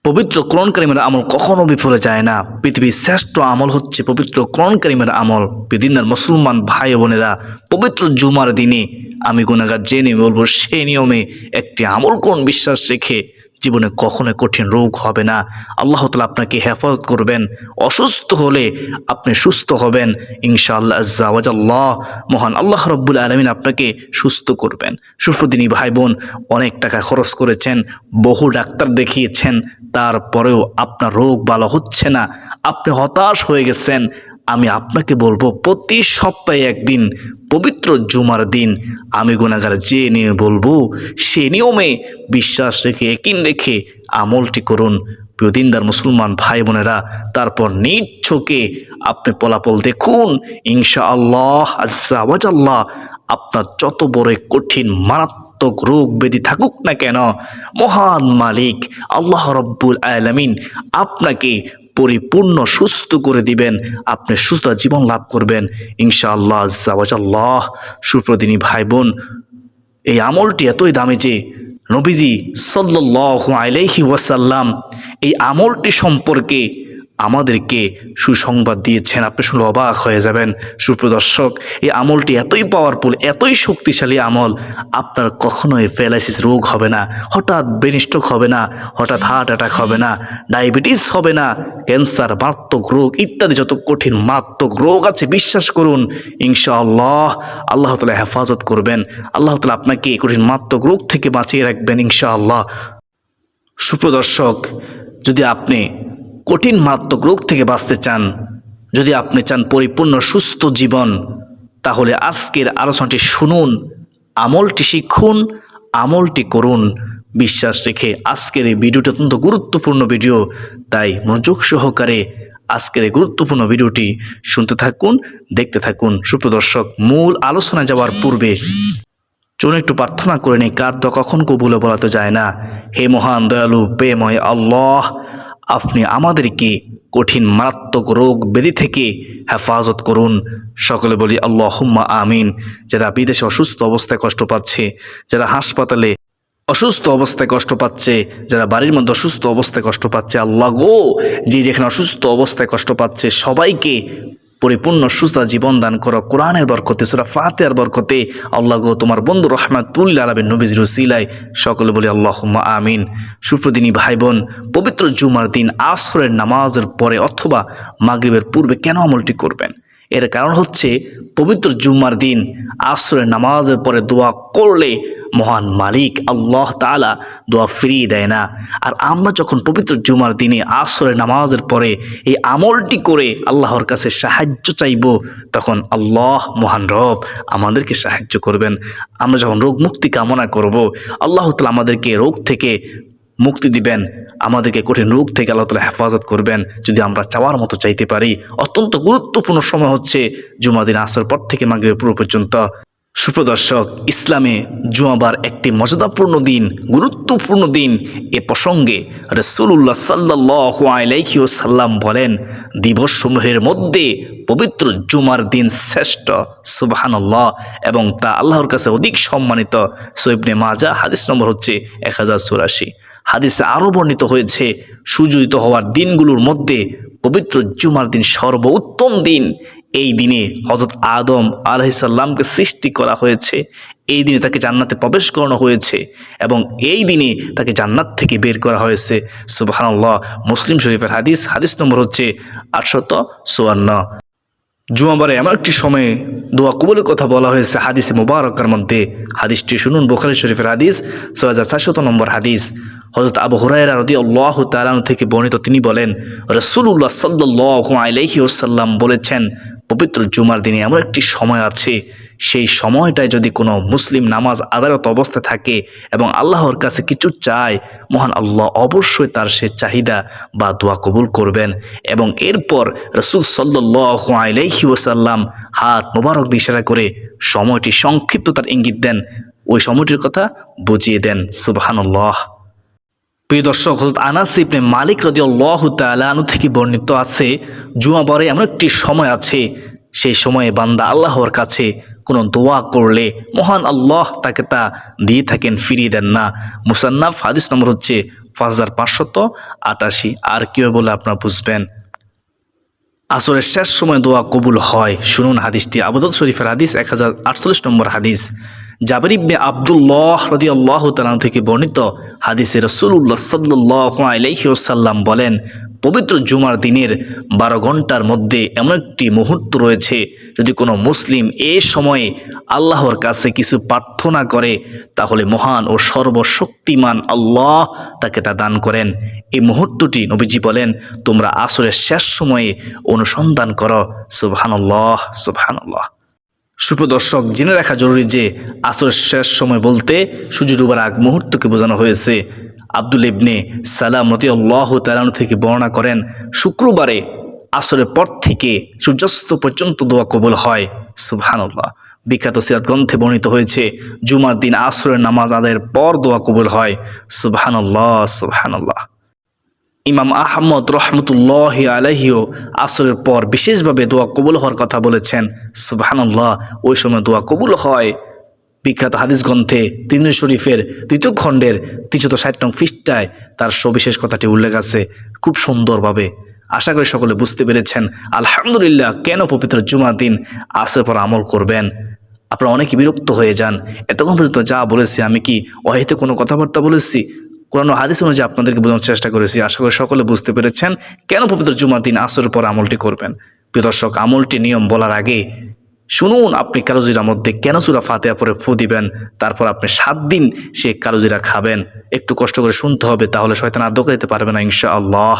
পবিত্র কোরআন কারীমের আমল কখনো বিফলে যায় না। পৃথিবীর শ্রেষ্ঠ আমল হচ্ছে পবিত্র কোরআন কারীমের আমল। দিনদার মুসলমান ভাই বোনেরা, পবিত্র জুমার দিনে আমি গুনাহগার যে নিয়মে বলবো সেই নিয়মে একটি আমল করুন, বিশ্বাস রেখে জীবনে কখনো কঠিন রোগ হবে না। আল্লাহ তাআলা আপনাকে হেফাজত করবেন। অসুস্থ হলে আপনি সুস্থ হবেন ইনশাআল্লাহ আজ্জা ওয়াজাল্লাহ। মহান আল্লাহ রব্বুল আলামিন আপনাকে সুস্থ করবেন। সুপ্রদিনী ভাই বোন, অনেক টাকা খরচ করেছেন, বহু ডাক্তার দেখিয়েছেন, তারপরেও আপনার রোগ ভালো হচ্ছে না, আপনি হতাশ হয়ে গেছেন। আমি আপনাকে বলবো প্রতি সপ্তাহে একদিন পবিত্র জুমার দিন আমি গুনাহগার যে নিয়ে বলবো সে নিয়মে বিশ্বাস রেখে ইয়াকিন রেখে আমলটি করুন প্রিয় দিনদার মুসলমান ভাই বোনেরা। তারপর নিজ চোখে আপনি ফলাফল দেখুন ইনশাআল্লাহ আজ্জা ওয়াজাল্লাহ। আপনার যত বড় কঠিন মারাত্মক রোগ ব্যাধি থাকুক না কেন, মহান মালিক আল্লাহ রব্বুল আলামিন আপনাকে পরিপূর্ণ সুস্থ করে দিবেন। আপনি সুস্থ জীবন লাভ করবেন ইনশাআল্লাহ আজ্জা ওয়াজাল্লাহ। সুপ্রদিনী ভাই বোন, এই আমলটি এতই দামি যে নবীজি সাল্লাল্লাহু আলাইহি ওয়াসাল্লাম এই আমলটি সম্পর্কে আমাদেরকে সুসংবাদ দিয়েছেন। আপনি শুনলে অবাক হয়ে যাবেন সুপ্রদর্শক। এই আমলটি এতই পাওয়ারফুল, এতই শক্তিশালী আমল, আপনার কখনোই প্যারালাইসিস রোগ হবে না, হঠাৎ ব্রেন স্ট্রোক হবে না, হঠাৎ হার্ট অ্যাটাক হবে না, ডায়াবেটিস হবে না, ক্যান্সার, মারাত্মক রোগ ইত্যাদি যত কঠিন মারাত্মক রোগ আছে, বিশ্বাস করুন ইনশাআল্লাহ আল্লাহ তাআলা হেফাজত করবেন। আল্লাহ তাআলা আপনাকে কঠিন মারাত্মক রোগ থেকে বাঁচিয়ে রাখবেন ইনশাআল্লাহ। সুপ্রদর্শক, যদি আপনি কঠিন মারাত্মক রোগ থেকে বাঁচতে চান, যদি আপনি চান পরিপূর্ণ সুস্থ জীবন, তাহলে আজকের আলোচনাটি শুনুন, আমলটি শিখুন, আমলটি করুন বিশ্বাস রেখে। আজকের এই ভিডিওটি অত্যন্ত গুরুত্বপূর্ণ ভিডিও, তাই মনোযোগ সহকারে আজকের এই গুরুত্বপূর্ণ ভিডিওটি শুনতে থাকুন, দেখতে থাকুন। সুপ্রদর্শক, মূল আলোচনায় যাওয়ার পূর্বে চলুন একটু প্রার্থনা করে নেই। কার দোয়া কখন কবুলে বলাতে যায় না। হে মহান দয়ালু প্রেমময় আল্লাহ, আপনি আমাদেরকে কঠিন মারাত্মক রোগ ব্যাধি থেকে হেফাজত করুন। সকলে বলি আল্লাহুম্মা আমিন। যারা বিদেশে অসুস্থ অবস্থায় কষ্ট পাচ্ছে, যারা হাসপাতালে অসুস্থ অবস্থায় কষ্ট পাচ্ছে, যারা বাড়ির মধ্যে অসুস্থ অবস্থায় কষ্ট পাচ্ছে, আল্লাহ গো, যে যেখানে অসুস্থ অবস্থায় কষ্ট পাচ্ছে সবাইকে পরিপূর্ণ সুস্থ জীবন দান করো কোরআনের বরকতে, সূরা ফাতিহার বরকতে। আল্লাহ গো, তোমার বন্ধু রাহমাতুল লিল আলামিন নবীজির উসিলায় সকলে বলি আল্লাহুম্মা আমিন। সুপ্রদিনী ভাই বোন, পবিত্র জুমার দিন আসরের নামাজের পরে অথবা মাগরিবের পূর্বে কেন আমলটি করবেন? এর কারণ হচ্ছে পবিত্র জুমার দিন আসরের নামাজের পরে দোয়া করলে মহান মালিক আল্লাহ তাআলা দোয়া ফিরিয়ে দেয় না। আর আমরা যখন পবিত্র জুমার দিনে আসরের নামাজের পরে এই আমলটি করে আল্লাহর কাছে সাহায্য চাইব, তখন আল্লাহ মহান রব আমাদেরকে সাহায্য করবেন। আমরা যখন রোগ মুক্তি কামনা করব, আল্লাহ তাআলা আমাদেরকে রোগ থেকে মুক্তি দিবেন, আমাদেরকে কঠিন রোগ থেকে আল্লাহ তাআলা হেফাজত করবেন যদি আমরা চাওয়ার মতো চাইতে পারি। অত্যন্ত গুরুত্বপূর্ণ সময় হচ্ছে জুমার দিন আসর পর থেকে মাগরিবের পূর্ব পর্যন্ত। সুপ্রদর্শক, ইসলামে জুমাবার একটি মর্যাদাপূর্ণ দিন, গুরুত্বপূর্ণ দিন। এ প্রসঙ্গে রাসূলুল্লাহ সাল্লাল্লাহু আলাইহি ওয়াসাল্লাম বলেন, দিবসসমূহের মধ্যে পবিত্র জুমার দিন শ্রেষ্ঠ, সুবহানাল্লাহ, এবং তা আল্লাহর কাছে অধিক সম্মানিত। সহিহ ইবনে মাজাহ হাদিস নম্বর হচ্ছে 1084। হাদিসে আরও বর্ণিত হয়েছে, সুযোজিত হওয়ার দিনগুলোর মধ্যে পবিত্র জুমার দিন সর্বোত্তম দিন। এই দিনে হযরত আদম আলাইহিস সালামকে সৃষ্টি করা হয়েছে, এই দিনে তাকে জান্নাতে প্রবেশ করানো হয়েছে এবং এই দিনে তাকে জান্নাত থেকে বের করা হয়েছে। সুবহানাল্লাহ। মুসলিম শরীফের হাদিস, হাদিস নম্বর হচ্ছে 854। জুমাবারে এমন একটি সময়ে দোয়া কবুলের কথা বলা হয়েছে হাদিসে মুবারকার মধ্যে। হাদিসটি শুনুন, বুখারী শরীফের হাদিস, 6400 নম্বর হাদিস। হযরত আবু হুরায়রা রাদিয়াল্লাহু তাআলা থেকে বর্ণিত, তিনি বলেন, রাসূলুল্লাহ সাল্লাল্লাহু আলাইহি ওয়াসাল্লাম বলেছেন, পবিত্র জুমার দিনে এমন একটি সময় আছে, সেই সময়টায় যদি কোনো মুসলিম নামাজ আদায়রত অবস্থায় থাকে এবং আল্লাহর কাছে কিছু চায়, মহান আল্লাহ অবশ্যই তার সে চাহিদা বা দোয়া কবুল করবেন। এবং এরপর রাসূল সাল্লাল্লাহু আলাইহি ওয়াসাল্লাম হাত মোবারক দিয়ে ইশারা করে সময়টি সংক্ষিপ্ততার ইঙ্গিত দেন, ওই সময়টির কথা বুঝিয়ে দেন। সুবহানাল্লাহ। প্রিয় দর্শক, হযরত আনাস ইবনে মালিক রাদিয়াল্লাহু তাআলা আনহু থেকে বর্ণিত আছে, জুমাবারে এমন একটি সময় আছে, সেই সময়ে বান্দা আল্লাহর কাছে কোনো দোয়া করলে মহান আল্লাহ তাকে তা দিয়ে থাকেন, ফিরিয়ে দেন না। মুসান্নাফ হাদিস নম্বর হচ্ছে 5588। আর কীভাবে বলে আপনারা বুঝবেন? আসরের শেষ সময় দোয়া কবুল হয়। শুনুন হাদিসটি, আবু দাউদ শরীফের হাদিস 1048 নম্বর হাদিস। জাবির ইবনে আব্দুল্লাহ রাদিয়াল্লাহু তাআলা থেকে বর্ণিত হাদিসে রাসূলুল্লাহ সাল্লাল্লাহু আলাইহি ওয়াসাল্লাম বলেন, পবিত্র জুমার দিনের 12 ঘন্টার মধ্যে এমন একটি মুহূর্ত রয়েছে, যদি কোনো মুসলিম এ সময়ে আল্লাহর কাছে কিছু প্রার্থনা করে তাহলে মহান ও সর্বশক্তিমান আল্লাহ তাকে তা দান করেন। এই মুহূর্তটি নবীজি বলেন, তোমরা আসরের শেষ সময়ে অনুসন্ধান করো। সুবহানাল্লাহ, সুবহানাল্লাহ। সুপ্রদর্শক, জেনে রাখা জরুরি যে আসরের শেষ সময় বলতে সূর্য ডুবার আগ মুহূর্তকে বোঝানো হয়েছে। আব্দুল ইবনে সালাম রাদিয়াল্লাহু তাআলা থেকে বর্ণনা করেন, শুক্রবারে আসরের পর থেকে সূর্যাস্ত পর্যন্ত দোয়া কবুল হয়। সুবহানাল্লাহ। বিখ্যাত সিরাত গ্রন্থে বর্ণিত হয়েছে, জুমার দিন আসরের নামাজ আদায়ের পর দোয়া কবুল হয়। সুবহানাল্লাহ, সুবহানাল্লাহ। ইমাম আহমদ রহমতুল্লাহি আলাইহিও আসরের পর বিশেষভাবে দোয়া কবুল হওয়ার কথা বলেছেন। সুবহানাল্লাহ, ওই সময় দোয়া কবুল হয়। বিখ্যাত হাদিস গ্রন্থে তিরমিজি শরীফের 2য় খণ্ডের 360 নং পৃষ্ঠায় তার সবিশেষ কথাটি উল্লেখ আছে খুব সুন্দরভাবে। আশা করি সকলে বুঝতে পেরেছেন। আলহামদুলিল্লাহ, কেন পবিত্র জুমার দিন আসরের পর আমল করবেন? আপনারা অনেকে বিরক্ত হয়ে যান, এতক্ষণ পর্যন্ত যা বলেছি আমি কি অহেতু কোনো কথাবার্তা বলেছি? কোরআন ও হাদিস অনুযায়ী আপনাদেরকে বোঝানোর চেষ্টা করেছি। আশা করি সকলে বুঝতে পেরেছেন কেন পবিত্র জুমার দিন আসরের পর আমলটি করবেন। প্রিয় দর্শক, আমলটি নিয়ম বলার আগে শুনুন, আপনি কালোজিরার মধ্যে কেন সূরা ফাতিহা পড়ে ফু দিবেন, তারপর আপনি 7 দিন সে কালোজিরা খাবেন। একটু কষ্ট করে শুনতে হবে, তাহলে শয়তান আর ধোঁকা দিতে পারবে না ইনশাআল্লাহ।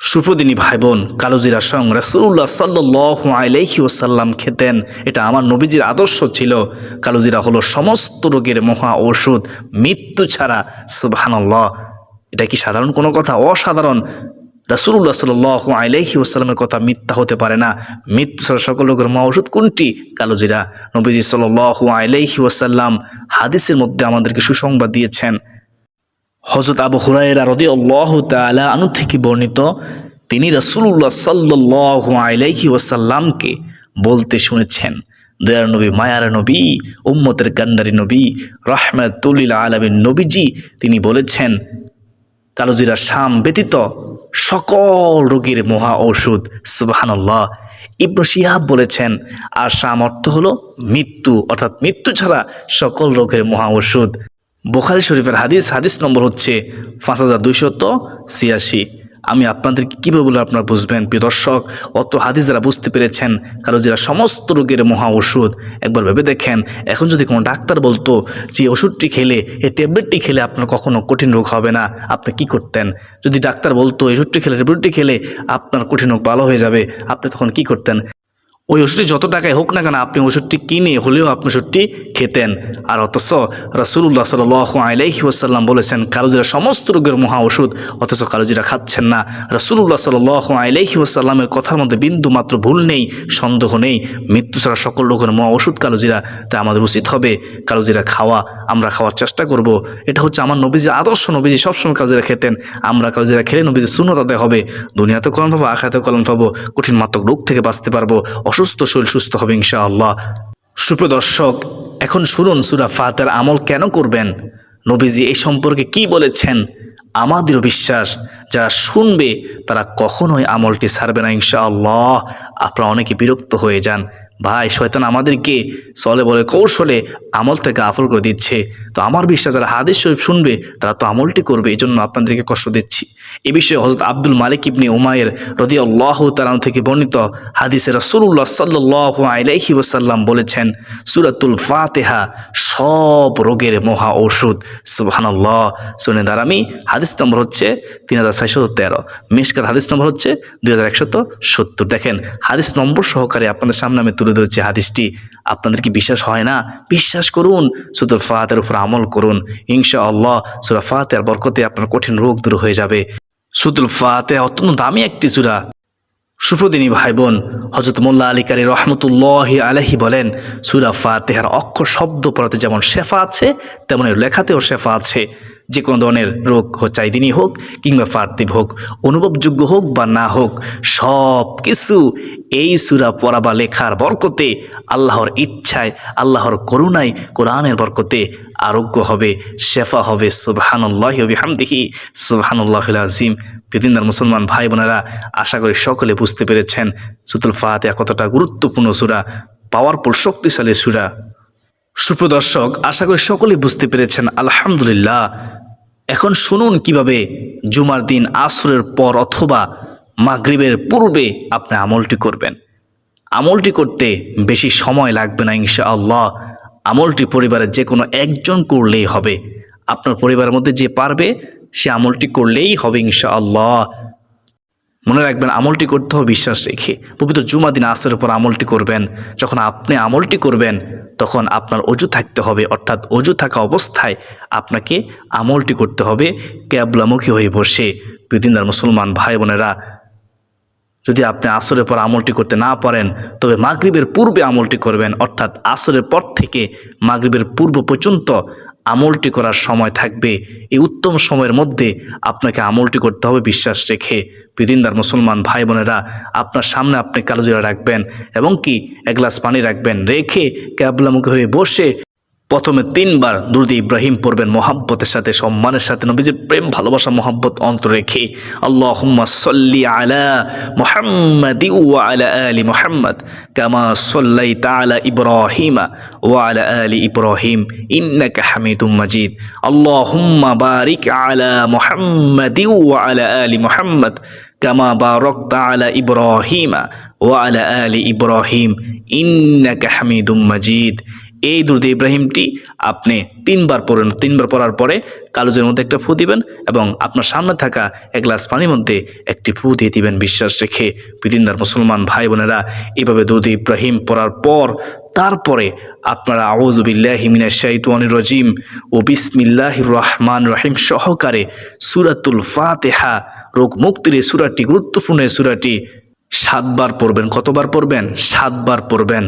সুপ্রদিনী ভাই বোন, কালোজিরা স্বয়ং রাসূলুল্লাহ সাল্লাল্লাহু আলাইহি ওয়াসাল্লাম খেতেন। এটা আমার নবীজির আদর্শ ছিল। কালোজিরা হলো সমস্ত রোগের মহা ঔষধ, মৃত্যু ছাড়া। সুবহানাল্লাহ। এটা কি সাধারণ কোনো কথা? অসাধারণ। রাসূলুল্লাহ সাল্লাল্লাহু আলাইহি ওয়াসাল্লামের কথা মিথ্যা হতে পারে না। মৃত্যু ছাড়া সকল রোগের মহা ঔষধ কোনটি? কালোজিরা। নবীজি সাল্লাল্লাহু আলাইহি ওয়াসাল্লাম হাদিসের মধ্যে আমাদেরকে সুসংবাদ দিয়েছেন। হযরত আবু হুরায়রা রাদিয়াল্লাহু তাআলা আনহু থেকে বর্ণিত, তিনি রাসূলুল্লাহ সাল্লাল্লাহু আলাইহি ওয়াসাল্লামকে বলতে শুনেছেন, দয়ার নবী, মায়ার নবী, উম্মতের কান্ডারি নবী, রাহমাতুল লিল আলামিন নবীজি তিনি বলেছেন, কালোজিরা শাম ব্যতীত সকল রোগের মহা ঔষধ। সুবহানাল্লাহ। ইবনে শিহাব বলেছেন, আর শাম অর্থ হলো মৃত্যু, অর্থাৎ মৃত্যু ছাড়া সকল রোগের মহা ঔষধ। বুখারী শরীফের হাদিস নম্বর হচ্ছে 5286। আমি আপনাদেরকে কীভাবে বলে আপনারা বুঝবেন? প্রিয় দর্শক, অত হাদিস যারা বুঝতে পেরেছেন কালোজিরা সমস্ত রোগের মহা ওষুধ, একবার ভেবে দেখেন, এখন যদি কোনো ডাক্তার বলতো যে ওষুধটি খেলে, এই ট্যাবলেটটি খেলে আপনার কখনো কঠিন রোগ হবে না, আপনি কি করতেন? যদি ডাক্তার বলতো এই ওষুধটি খেলে, ট্যাবলেটটি খেলে আপনার কঠিন রোগ ভালো হয়ে যাবে, আপনি তখন কি করতেন? ওই ওষুধটি যত টাকায় হোক না কেন, আপনি ওষুধটি কিনে হলেও আপনি ওষুধটি খেতেন। আর অথচ রাসূলুল্লাহ সাল্লাল্লাহু আলাইহি ওয়াসাল্লাম বলেছেন কালোজিরা সমস্ত রোগের মহা ওষুধ, অথচ কালোজিরা খাচ্ছেন না। রাসূলুল্লাহ সাল্লাল্লাহু আলাইহি ওয়াসাল্লামের কথার মধ্যে বিন্দু মাত্র ভুল নেই, সন্দেহ নেই। মৃত্যু ছাড়া সকল রোগের মহা ওষুধ কালোজিরা। তাই আমাদের উচিত হবে কালোজিরা খাওয়া, আমরা খাওয়ার চেষ্টা করব। এটা হচ্ছে আমার নবীজির আদর্শ। নবীজি সবসময় কালোজিরা খেতেন। আমরা কালোজিরা খেলে নবীজির সুন্নাত আদায় হবে, দুনিয়াতেও কল্যাণ পাবো, আখিরাতেও কল্যাণ পাবো, কঠিন মাত্রক রোগ থেকে বাঁচতে পারবো, অসুস্থ শরীর সুস্থ হবে ইনশাআল্লাহ। সুপ্রদর্শক, এখন শুনুন সূরা ফাতিহার আমল কেন করবেন, নবীজি এই সম্পর্কে কি বলেছেন। আমাদেরও বিশ্বাস যারা শুনবে তারা কখনোই আমলটি ছাড়বে না ইনশাআল্লাহ। আপনারা অনেকে বিরক্ত হয়ে যান, ভাই শয়তান আমাদেরকে চলে বলে কৌশলে আমল থেকে গাফল করে দিচ্ছে। তো আমার বিশ্বাস যারা হাদিস শরীফ শুনবে তারা তো আমলটি করবে, এই জন্য আপনাদেরকে কষ্ট দিচ্ছি। এ বিষয়ে হযরত আব্দুল মালিক ইবনে উমাইর রাদিয়াল্লাহু তাআলা থেকে বর্ণিত হাদিসে রাসূলুল্লাহ সাল্লাল্লাহু আলাইহি ওয়াসাল্লাম বলেছেন, সূরাতুল ফাতিহা সব রোগের মহা ঔষধ। সুবহানাল্লাহ। সুনে দারামি হাদিস নম্বর হচ্ছে 3413, মিশকাত হাদিস নম্বর হচ্ছে 2170। দেখেন হাদিস নম্বর সহকারে আপনাদের সামনে আমি তুলে ধরেছি হাদিসটি। আপনাদের কি বিশ্বাস হয় না? বিশ্বাস করুন, সূরাতুল ফাতিহার উপর আমল করুন, ইনশাআল্লাহ সূরা ফাতিহার বরকতে আপনার কঠিন রোগ দূর হয়ে যাবে। সূরাতুল ফাতিহা অত্যন্ত দামি একটি সূরা। সুপ্রদিনী ভাই বোন, হযরত মোল্লা আলী কারি রহমতুল্লাহি আলাইহি বলেন, সূরা ফাতিহার অক্ষর শব্দ পড়াতে যেমন শেফা আছে, তেমন লেখাতেও শেফা আছে। যে কোনো ধরনের রোগ চাই দিনই হোক কিংবা পার্থিব হোক, অনুভবযোগ্য হোক বা না হোক, সব কিছু এই সূরা পড়া বা লেখার বরকতে, আল্লাহর ইচ্ছায়, আল্লাহর করুণায়, কোরআনের বরকতে আরোগ্য হবে, শেফা হবে। সুবহানাল্লাহি ওয়া বিহামদিহি সুবহানাল্লাহিল আযীম। প্রিয়দিনদার মুসলমান ভাই বোনেরা, আশা করি সকলে বুঝতে পেরেছেন সূরাতুল ফাতিহা কতটা গুরুত্বপূর্ণ সূরা, পাওয়ারফুল শক্তিশালী সূরা। সুপ্রদর্শক, আশা করি সকলেই বুঝতে পেরেছেন আলহামদুলিল্লাহ। এখন শুনুন কিভাবে জুমার দিন আসরের পর অথবা মাগরিবের পূর্বে আপনি আমলটি করবেন। আমলটি করতে বেশি সময় লাগবে না ইনশাআল্লাহ। আমলটি পরিবারের যে কোনো একজন করলেই হবে। আপনার পরিবারের মধ্যে যে পারবে সে আমলটি করলেই হবে ইনশাআল্লাহ। মনে রাখবেন, আমলটি করতে হবে বিশ্বাস রেখে। পবিত্র জুমা দিন আসরের পর আমলটি করবেন। যখন আপনি আমলটি করবেন তখন আপনার অজু থাকতে হবে, অর্থাৎ অজু থাকা অবস্থায় আপনাকে আমলটি করতে হবে কিবলামুখী হয়ে বসে। প্রিয়দিনদার মুসলমান ভাই বোনেরা, যদি আপনি আসরের পর আমলটি করতে না পারেন তবে মাগরিবের পূর্বে আমলটি করবেন, অর্থাৎ আসরের পর থেকে মাগরিবের পূর্ব পর্যন্ত আমলটি করার সময় থাকবে। এই উত্তম সময়ের মধ্যে আপনাকে আমলটি করতে হবে বিশ্বাস রেখে। প্রিয়দিনদার মুসলমান ভাই বোনেরা, আপনার সামনে আপনি কালোজিরা রাখবেন এবং কি এক গ্লাস পানি রাখবেন, রেখে কিবলামুখী হয়ে বসে প্রথমে 3 বার দুরূদ ইব্রাহিম পড়বেন মহব্বতের সাথে, সম্মানের সাথে, নবীজির প্রেম ভালোবাসা মহব্বত অন্তর রেখে। আল্লাহুম্মা সাল্লি আলা মুহাম্মাদি ওয়া আলা আলি মুহাম্মাদ কামা সাল্লাইতা আলা ইব্রাহিমা ওয়া আলা আলি ইব্রাহিম ইন্নাকা হামিদুম মাজিদ। আল্লাহুম্মা বারিক আলা মুহাম্মাদি ওয়া আলা আলি মুহাম্মাদ কামা বারাকতা আলা ইব্রাহিমা ওয়া আলা আলি ইব্রাহিম ইন্নাকা হামিদুম মাজিদ। এই দুরূদ ইব্রাহিমটি আপনি 3 বার পড়েন। 3 বার পড়ার পরে কালোজের মধ্যে একটা ফু দিবেন এবং আপনার সামনে থাকা এক গ্লাস পানির মধ্যে একটি ফু দিয়ে দিবেন বিশ্বাস রেখে। প্রিয়দিনদার মুসলমান ভাই বোনেরা, এইভাবে দুরূদ ইব্রাহিম পড়ার পর তারপরে আপনারা আউযু বিল্লাহি মিনাশ শাইতানির রাজিম ও বিসমিল্লাহির রহমানির রহিম সহকারে সূরাতুল ফাতিহা, রোগ মুক্তির এই সূরাটি, গুরুত্বপূর্ণ এই সূরাটি 7 বার পড়বেন। কতবার পড়বেন? 7 বার পড়বেন।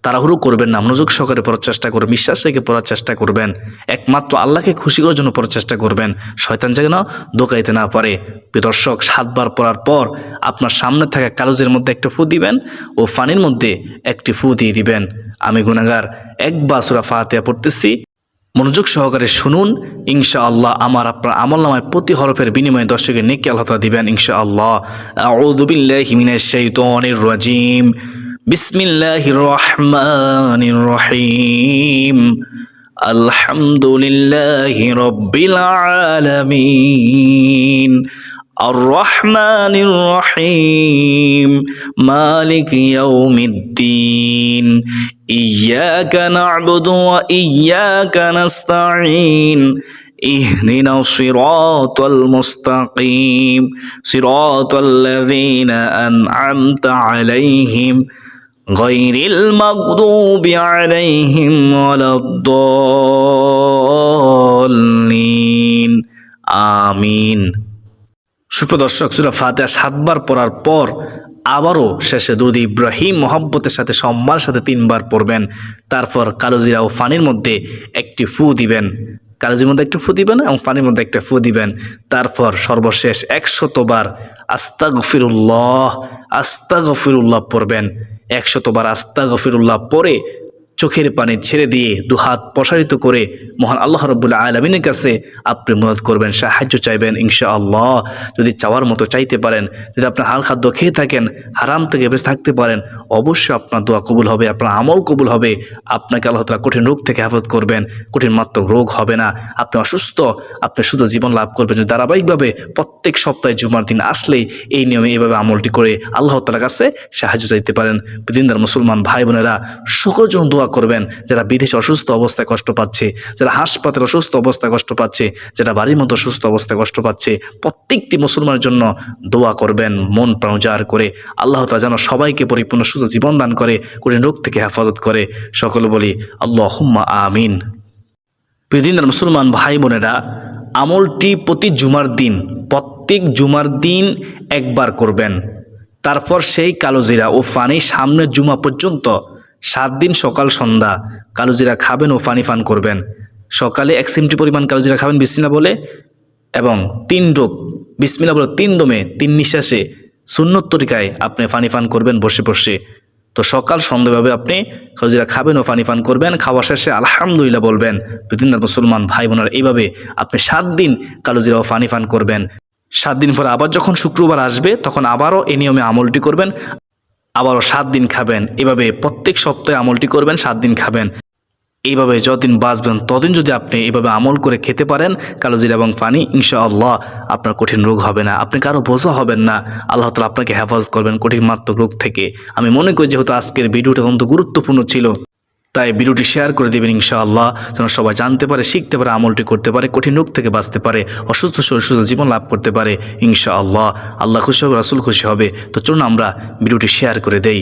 তাড়াহুড়ো করবেন না, মনোযোগ সহকারে পড়ার চেষ্টা করবেন, বিশ্বাস রেখে পড়ার চেষ্টা করবেন। একমাত্র আল্লাহকে খুশি করার জন্য পড়ার চেষ্টা করবেন, শয়তান যেন ধোঁকাইতে না পারে। প্রিয় দর্শক, 7 বার পড়ার পর আপনার সামনে থাকা কাগজের মধ্যে একটা ফু দিবেন ও পানির মধ্যে একটি ফু দিয়ে দিবেন। আমি গুনাহগার একবার সূরা ফাতিহা পড়তেছি, মনোযোগ সহকারে শুনুন। ইনশাআল্লাহ আমার আপনার আমলনামায় প্রতি হরফের বিনিময়ে 10 টাকা নেকি আল্লাহ তাআলা দিবেন ইনশাআল্লাহ। আউযু বিল্লাহি মিনাশ শাইতানির রাজিম। বিসমিল্লাহির রহমানির রহিম। আলহামদুলিল্লাহি রাব্বিল আলামিন। আর রহমানির রহিম। মালিক ইয়াউমিদ্দিন। ইয়াকা না'বুদু ওয়া ইয়াকা নাস্তাঈন। اهدنا الصراط المستقيم صراط الذين أنعمت عليهم غير المغضوب عليهم ولا الضالين آمين। সুপ্রদর্শক, সূরা ফাতিহা 7 বার পড়ার পর আবারও শেষে দুরূদ ইব্রাহিম মহব্বতের সাথে, সম্মানের সাথে 3 বার পড়বেন। তারপর কালোজিরা ও পানির মধ্যে একটি ফু দিবেন। কাগজের মধ্যে একটা ফু দিবেন এবং পানির মধ্যে একটা ফু দিবেন। তারপর সর্বশেষ 100 বার আস্তাগফিরুল্লাহ আস্তাগফিরুল্লাহ পড়বেন। 100 বার আস্তাগফিরুল্লাহ পড়ে চোখের পানি ছেড়ে দিয়ে দুহাত প্রসারিত করে মহান আল্লাহ রাব্বুল আলামিনের কাছে আপনি মুনাজাত করবেন, সাহায্য চাইবেন ইনশাআল্লাহ। যদি চাওয়ার মতো চাইতে পারেন, যদি আপনার হাল খাদ্য খেয়ে থাকেন, হারাম থেকে বেঁচে থাকতে পারেন, অবশ্যই আপনার দোয়া কবুল হবে, আপনার আমল কবুল হবে। আপনাকে আল্লাহ তাআলা কঠিন রোগ থেকে হেফাজত করবেন, কঠিন মারাত্মক রোগ হবে না। আপনি অসুস্থ, আপনি সুস্থ জীবন লাভ করবেন যদি ধারাবাহিকভাবে প্রত্যেক সপ্তাহে জুমার দিন আসলেই এই নিয়মে এইভাবে আমলটি করে আল্লাহ তাআলার কাছে সাহায্য চাইতে পারেন। দিনদার মুসলমান ভাই বোনেরা, সকল জন দোয়া করবেন যারা বিদেশে অসুস্থ অবস্থায় কষ্ট পাচ্ছে, যারা হাসপাতালে অসুস্থ অবস্থায় কষ্ট পাচ্ছে, যারা বাড়ির মতো অসুস্থ অবস্থায় কষ্ট পাচ্ছে, প্রত্যেকটি মুসলমানের জন্য দোয়া করবেন মন প্রাণ উজাড় করে। আল্লাহ তাআলা যেন সবাইকে পরিপূর্ণ সুস্থ জীবন দান করে, কঠিন রোগ থেকে হেফাজত করে। সকলে বলি আল্লাহুম্মা আমিন। প্রিয়দিনদার মুসলমান ভাই বোনেরা, আমলটি প্রত্যেক জুমার দিন একবার করবেন। তারপর সেই কালোজিরা ও পানি সামনের জুমা পর্যন্ত 7 দিন সকাল সন্ধ্যা কালোজিরা খাবেন ও পানি পান করবেন। সকালে 1 চিমটি পরিমাণ কালোজিরা খাবেন বিসমিল্লাহ বলে, এবং 3 ডোব বিসমিল্লাহ বলে 3 দমে 3 নিঃশ্বাসে সুন্নত তরিকায় আপনি পানি পান করবেন বসে বসে। তো সকাল সন্ধ্যাভাবে আপনি কালোজিরা খাবেন ও পানি পান করবেন। খাওয়া শেষে আলহামদুলিল্লাহ বলবেন। প্রতিদিনকার মুসলমান ভাই বোনেরা এইভাবে আপনি 7 দিন কালোজিরা ও পানি পান করবেন। 7 দিন পরে আবার যখন শুক্রবার আসবে তখন আবারও এই নিয়মে আমলটি করবেন, আবারও 7 দিন খাবেন। এভাবে প্রত্যেক সপ্তাহে আমলটি করবেন, 7 দিন খাবেন। এইভাবে যতদিন বাঁচবেন ততদিন যদি আপনি এইভাবে আমল করে খেতে পারেন কালোজিরা এবং পানি, ইনশাআল্লাহ আপনার কঠিন রোগ হবে না, আপনি কারো বোঝা হবেন না। আল্লাহ তাআলা আপনাকে হেফাজত করবেন কঠিন মারাত্মক রোগ থেকে। আমি মনে করি যেহেতু আজকের ভিডিওটা অত্যন্ত গুরুত্বপূর্ণ ছিল, তাই ভিডিওটি শেয়ার করে দেবেন ইনশাআল্লাহ, যেন সবাই জানতে পারে, শিখতে পারে, আমলটি করতে পারে, কঠিন রোগ থেকে বাঁচতে পারে, অসুস্থ শরীর সুস্থ জীবন লাভ করতে পারে ইনশাআল্লাহ। আল্লাহ খুশি হবে, রাসূল খুশি হবে। তো চলুন আমরা ভিডিওটি শেয়ার করে দেই।